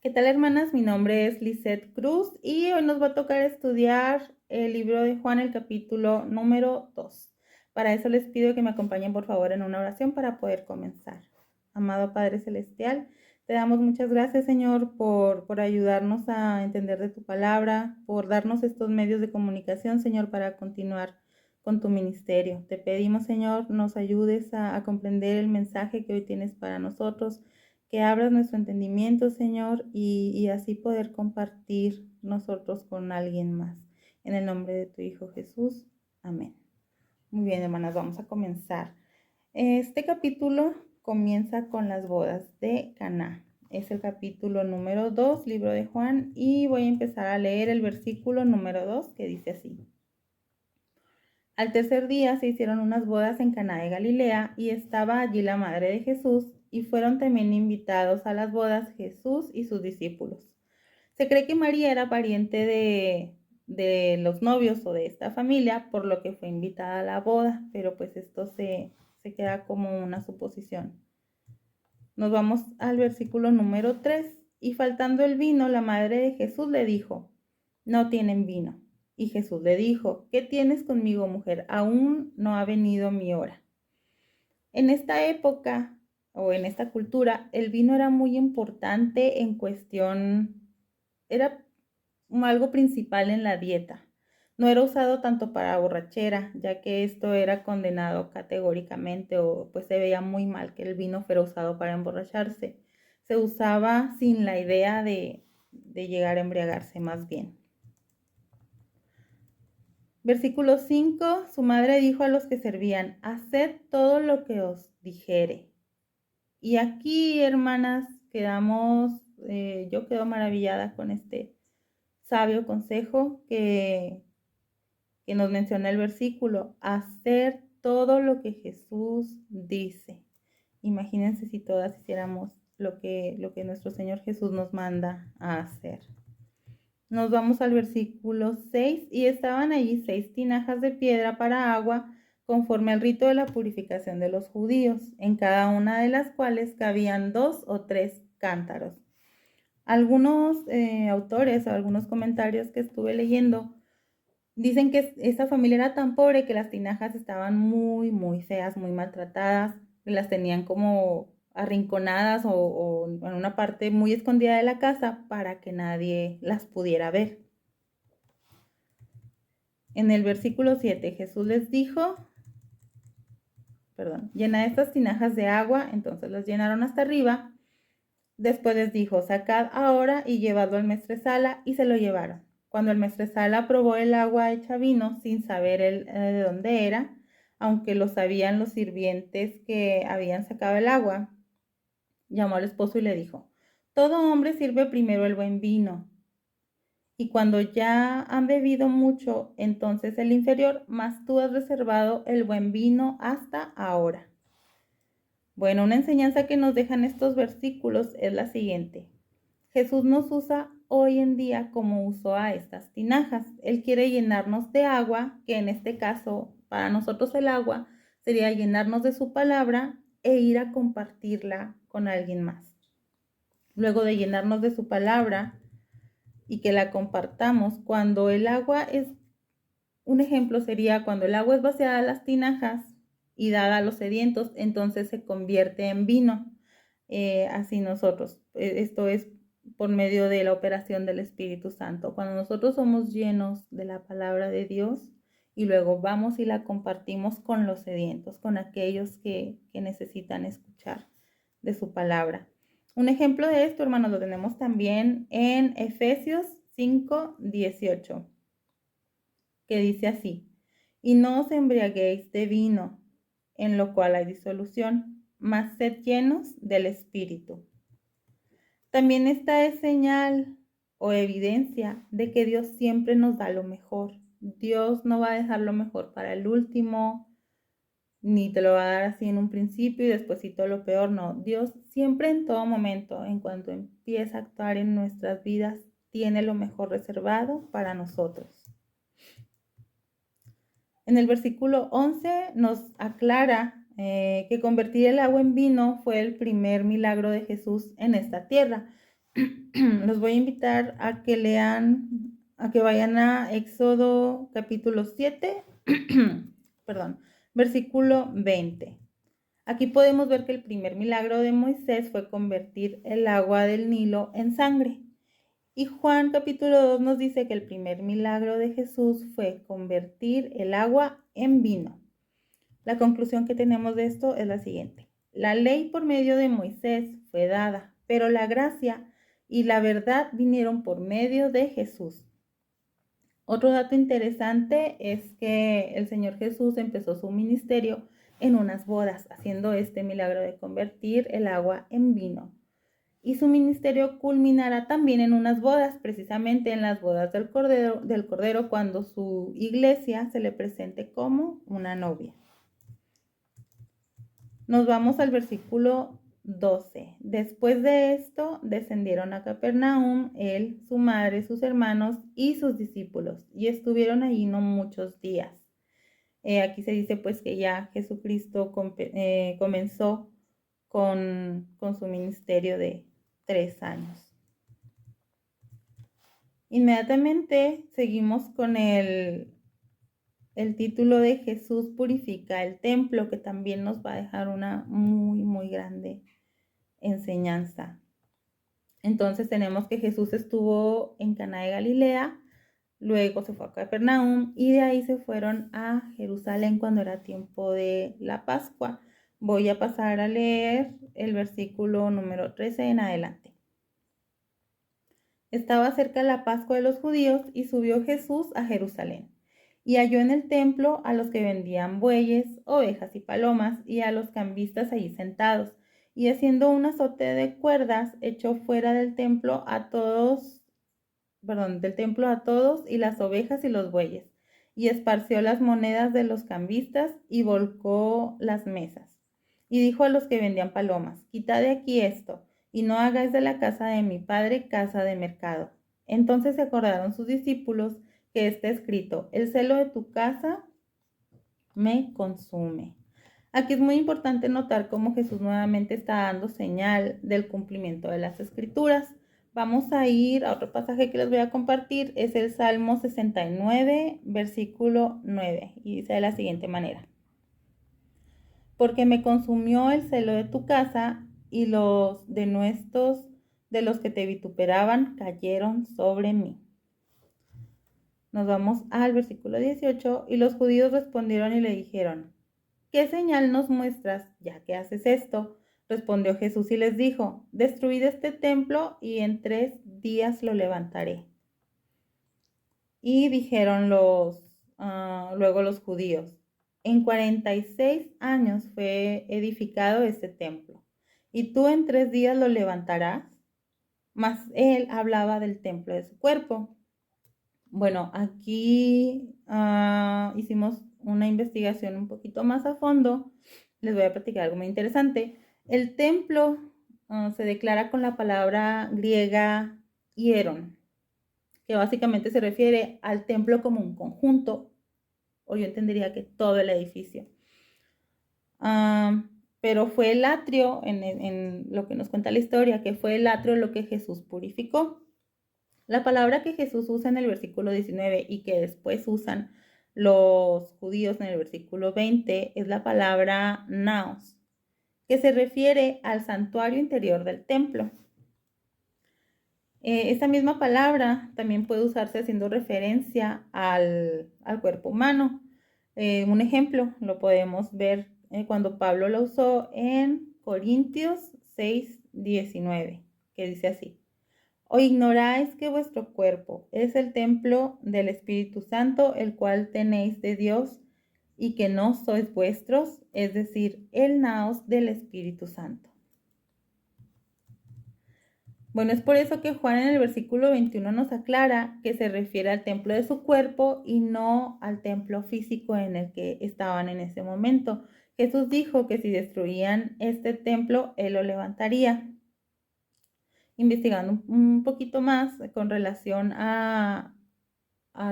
¿Qué tal, hermanas? Mi nombre es Lisette Cruz y hoy nos va a tocar estudiar el libro de Juan, el capítulo número 2. Para eso les pido que me acompañen por favor en una oración para poder comenzar. Amado Padre Celestial, te damos muchas gracias, Señor, por ayudarnos a entender de tu palabra, por darnos estos medios de comunicación, Señor, para continuar con tu ministerio. Te pedimos, Señor, nos ayudes a comprender el mensaje que hoy tienes para nosotros, que abras nuestro entendimiento, Señor, y así poder compartir nosotros con alguien más. En el nombre de tu Hijo Jesús. Amén. Muy bien, hermanas, vamos a comenzar. Este capítulo comienza con las bodas de Caná. Es el capítulo número 2, libro de Juan, y voy a empezar a leer el versículo número 2, que dice así. Al tercer día se hicieron unas bodas en Caná de Galilea y estaba allí la madre de Jesús, y fueron también invitados a las bodas Jesús y sus discípulos. Se cree que María era pariente de los novios o de esta familia, por lo que fue invitada a la boda, pero pues esto se queda como una suposición. Nos vamos al versículo número 3. Y faltando el vino, la madre de Jesús le dijo: no tienen vino. Y Jesús le dijo: ¿qué tienes conmigo, mujer? Aún no ha venido mi hora. En esta época o en esta cultura, el vino era muy importante en cuestión, era algo principal en la dieta. No era usado tanto para borrachera, ya que esto era condenado categóricamente, o pues se veía muy mal que el vino fuera usado para emborracharse. Se usaba sin la idea de llegar a embriagarse más bien. Versículo 5. Su madre dijo a los que servían: haced todo lo que os dijere. Y aquí, hermanas, yo quedo maravillada con este sabio consejo que nos menciona el versículo: hacer todo lo que Jesús dice. Imagínense si todas hiciéramos lo que nuestro Señor Jesús nos manda a hacer. Nos vamos al versículo 6. Y estaban allí 6 tinajas de piedra para agua, conforme al rito de la purificación de los judíos, en cada una de las cuales cabían 2 o 3 cántaros. Algunos autores o algunos comentarios que estuve leyendo dicen que esa familia era tan pobre que las tinajas estaban muy, muy feas, muy maltratadas, las tenían como arrinconadas o en una parte muy escondida de la casa para que nadie las pudiera ver. En el versículo 7, Jesús les dijo, llena estas tinajas de agua. Entonces las llenaron hasta arriba. Después les dijo: sacad ahora y llevadlo al maestresala, y se lo llevaron. Cuando el maestresala probó el agua hecha vino, sin saber él de dónde era, aunque lo sabían los sirvientes que habían sacado el agua, llamó al esposo y le dijo: todo hombre sirve primero el buen vino, y cuando ya han bebido mucho, entonces el inferior, mas tú has reservado el buen vino hasta ahora. Bueno, una enseñanza que nos dejan estos versículos es la siguiente: Jesús nos usa hoy en día como usó a estas tinajas. Él quiere llenarnos de agua, que en este caso para nosotros el agua sería llenarnos de su palabra e ir a compartirla con alguien más. Luego de llenarnos de su palabra y que la compartamos, cuando el agua es, un ejemplo sería cuando el agua es vaciada a las tinajas y dada a los sedientos, entonces se convierte en vino. Así nosotros, esto es por medio de la operación del Espíritu Santo. Cuando nosotros somos llenos de la palabra de Dios y luego vamos y la compartimos con los sedientos, con aquellos que necesitan escuchar de su palabra. Un ejemplo de esto, hermanos, lo tenemos también en Efesios 5:18, que dice así: y no os embriaguéis de vino, en lo cual hay disolución, mas sed llenos del Espíritu. También esta es señal o evidencia de que Dios siempre nos da lo mejor. Dios no va a dejar lo mejor para el último, ni te lo va a dar así en un principio y despuesito lo peor. No, Dios siempre, en todo momento, en cuanto empieza a actuar en nuestras vidas, tiene lo mejor reservado para nosotros. En el versículo 11 nos aclara que convertir el agua en vino fue el primer milagro de Jesús en esta tierra. Los voy a invitar a que lean, a que vayan a Éxodo capítulo 7, perdón, versículo 20. Aquí podemos ver que el primer milagro de Moisés fue convertir el agua del Nilo en sangre. Y Juan capítulo 2 nos dice que el primer milagro de Jesús fue convertir el agua en vino. La conclusión que tenemos de esto es la siguiente. La ley por medio de Moisés fue dada, pero la gracia y la verdad vinieron por medio de Jesús. Otro dato interesante es que el Señor Jesús empezó su ministerio en unas bodas, haciendo este milagro de convertir el agua en vino. Y su ministerio culminará también en unas bodas, precisamente en las bodas del Cordero, cuando su iglesia se le presente como una novia. Nos vamos al versículo 12. Después de esto, descendieron a Capernaum, él, su madre, sus hermanos y sus discípulos, y estuvieron allí no muchos días. Aquí se dice pues que ya Jesucristo comenzó con su ministerio de 3 años. Inmediatamente seguimos con el título de Jesús purifica el templo, que también nos va a dejar una muy, muy grande enseñanza. Entonces tenemos que Jesús estuvo en Caná de Galilea, luego se fue a Capernaum y de ahí se fueron a Jerusalén cuando era tiempo de la Pascua. Voy a pasar a leer el versículo número 13 en adelante. Estaba cerca la Pascua de los judíos y subió Jesús a Jerusalén. Y halló en el templo a los que vendían bueyes, ovejas y palomas, y a los cambistas allí sentados. Y haciendo un azote de cuerdas, echó fuera del templo a todos, y las ovejas y los bueyes, y esparció las monedas de los cambistas y volcó las mesas. Y dijo a los que vendían palomas: quitad de aquí esto, y no hagáis de la casa de mi padre casa de mercado. Entonces se acordaron sus discípulos que está escrito: el celo de tu casa me consume. Aquí es muy importante notar cómo Jesús nuevamente está dando señal del cumplimiento de las Escrituras. Vamos a ir a otro pasaje que les voy a compartir, es el Salmo 69, versículo 9, y dice de la siguiente manera: porque me consumió el celo de tu casa, y los denuestos de los que te vituperaban cayeron sobre mí. Nos vamos al versículo 18, y los judíos respondieron y le dijeron: ¿qué señal nos muestras, ya que haces esto? Respondió Jesús y les dijo: destruid este templo y en 3 días lo levantaré. Y dijeron luego los judíos: en 46 años fue edificado este templo, y tú en 3 días lo levantarás. Mas él hablaba del templo de su cuerpo. Bueno, aquí hicimos una investigación un poquito más a fondo. Les voy a platicar algo muy interesante. El templo se declara con la palabra griega hieron, que básicamente se refiere al templo como un conjunto, o yo entendería que todo el edificio. Pero fue el atrio, en lo que nos cuenta la historia, que fue el atrio lo que Jesús purificó. La palabra que Jesús usa en el versículo 19 y que después usan los judíos en el versículo 20 es la palabra naos, que se refiere al santuario interior del templo. Esta misma palabra también puede usarse haciendo referencia al cuerpo humano. Un ejemplo lo podemos ver cuando Pablo lo usó en Corintios 6:19, que dice así: ¿o ignoráis que vuestro cuerpo es el templo del Espíritu Santo, el cual tenéis de Dios, y que no sois vuestros? Es decir, el naos del Espíritu Santo. Bueno, es por eso que Juan en el versículo 21 nos aclara que se refiere al templo de su cuerpo y no al templo físico en el que estaban en ese momento. Jesús dijo que si destruían este templo, él lo levantaría. Investigando un poquito más con relación al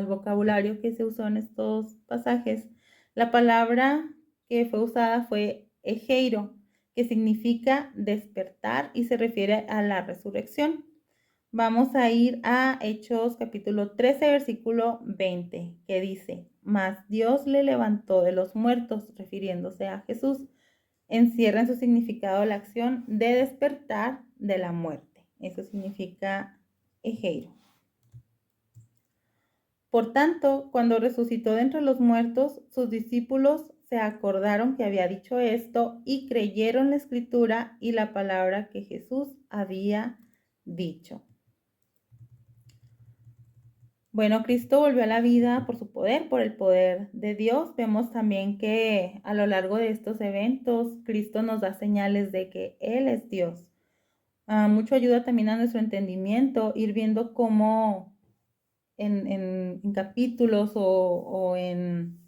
vocabulario que se usó en estos pasajes, la palabra que fue usada fue egeiro, que significa despertar y se refiere a la resurrección. Vamos a ir a Hechos capítulo 13, versículo 20, que dice: Mas Dios le levantó de los muertos, refiriéndose a Jesús. Encierra en su significado la acción de despertar de la muerte. Eso significa ejeiro. Por tanto, cuando resucitó de entre los muertos, sus discípulos se acordaron que había dicho esto y creyeron la escritura y la palabra que Jesús había dicho. Bueno, Cristo volvió a la vida por su poder, por el poder de Dios. Vemos también que a lo largo de estos eventos, Cristo nos da señales de que Él es Dios. Mucho ayuda también a nuestro entendimiento, ir viendo cómo en capítulos o en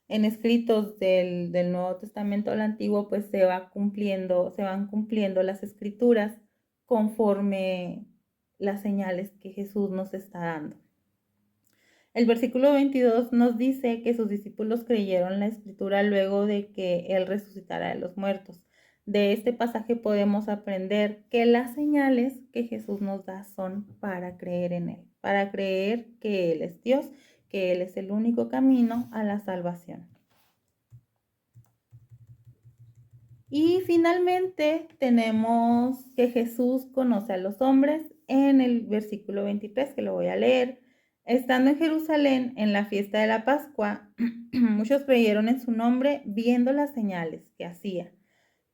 escritos del Nuevo Testamento al Antiguo, pues se van cumpliendo las escrituras conforme las señales que Jesús nos está dando. El versículo 22 nos dice que sus discípulos creyeron la escritura luego de que Él resucitara de los muertos. De este pasaje podemos aprender que las señales que Jesús nos da son para creer en Él, para creer que Él es Dios, que Él es el único camino a la salvación. Y finalmente tenemos que Jesús conoce a los hombres en el versículo 23, que lo voy a leer. Estando en Jerusalén en la fiesta de la Pascua, muchos creyeron en su nombre viendo las señales que hacía.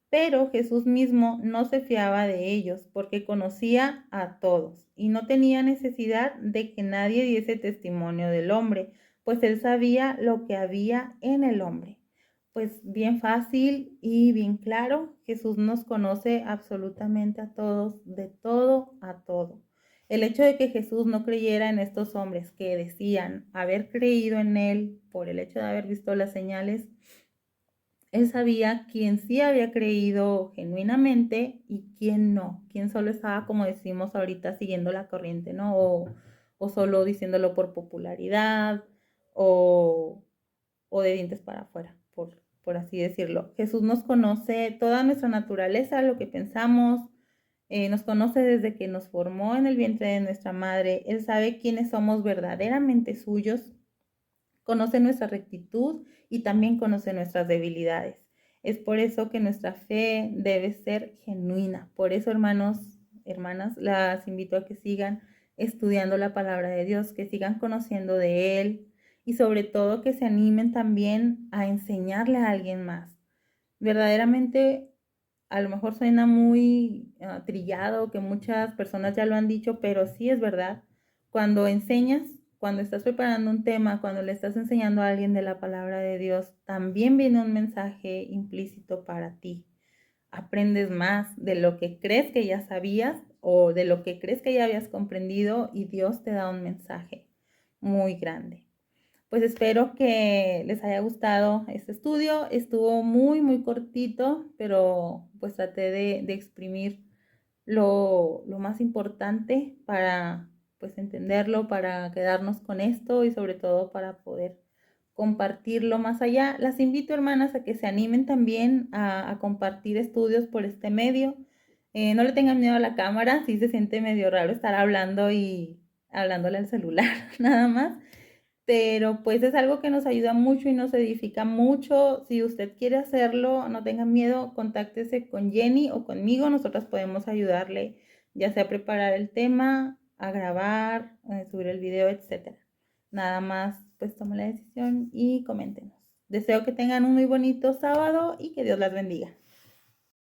Pero Jesús mismo no se fiaba de ellos porque conocía a todos y no tenía necesidad de que nadie diese testimonio del hombre, pues él sabía lo que había en el hombre. Pues bien fácil y bien claro, Jesús nos conoce absolutamente a todos, de todo a todo. El hecho de que Jesús no creyera en estos hombres que decían haber creído en él por el hecho de haber visto las señales, él sabía quién sí había creído genuinamente y quién no, quién solo estaba, como decimos ahorita, siguiendo la corriente, ¿no? O solo diciéndolo por popularidad o de dientes para afuera, por así decirlo. Jesús nos conoce toda nuestra naturaleza, lo que pensamos, nos conoce desde que nos formó en el vientre de nuestra madre. Él sabe quiénes somos verdaderamente suyos, conoce nuestra rectitud y también conoce nuestras debilidades. Es por eso que nuestra fe debe ser genuina. Por eso, hermanos, hermanas, las invito a que sigan estudiando la palabra de Dios, que sigan conociendo de Él y sobre todo que se animen también a enseñarle a alguien más. Verdaderamente, a lo mejor suena muy trillado, que muchas personas ya lo han dicho, pero sí es verdad. Cuando enseñas, cuando estás preparando un tema, cuando le estás enseñando a alguien de la palabra de Dios, también viene un mensaje implícito para ti. Aprendes más de lo que crees que ya sabías o de lo que crees que ya habías comprendido y Dios te da un mensaje muy grande. Pues espero que les haya gustado este estudio. Estuvo muy, muy cortito, pero pues traté de exprimir lo más importante para pues entenderlo, para quedarnos con esto y sobre todo para poder compartirlo más allá. Las invito, hermanas, a que se animen también a compartir estudios por este medio. No le tengan miedo a la cámara, sí se siente medio raro estar hablando y hablándole al celular nada más, pero pues es algo que nos ayuda mucho y nos edifica mucho. Si usted quiere hacerlo, no tenga miedo, contáctese con Jenny o conmigo, nosotras podemos ayudarle, ya sea a preparar el tema, a grabar, a subir el video, etc. Nada más, pues tome la decisión y coméntenos. Deseo que tengan un muy bonito sábado y que Dios las bendiga.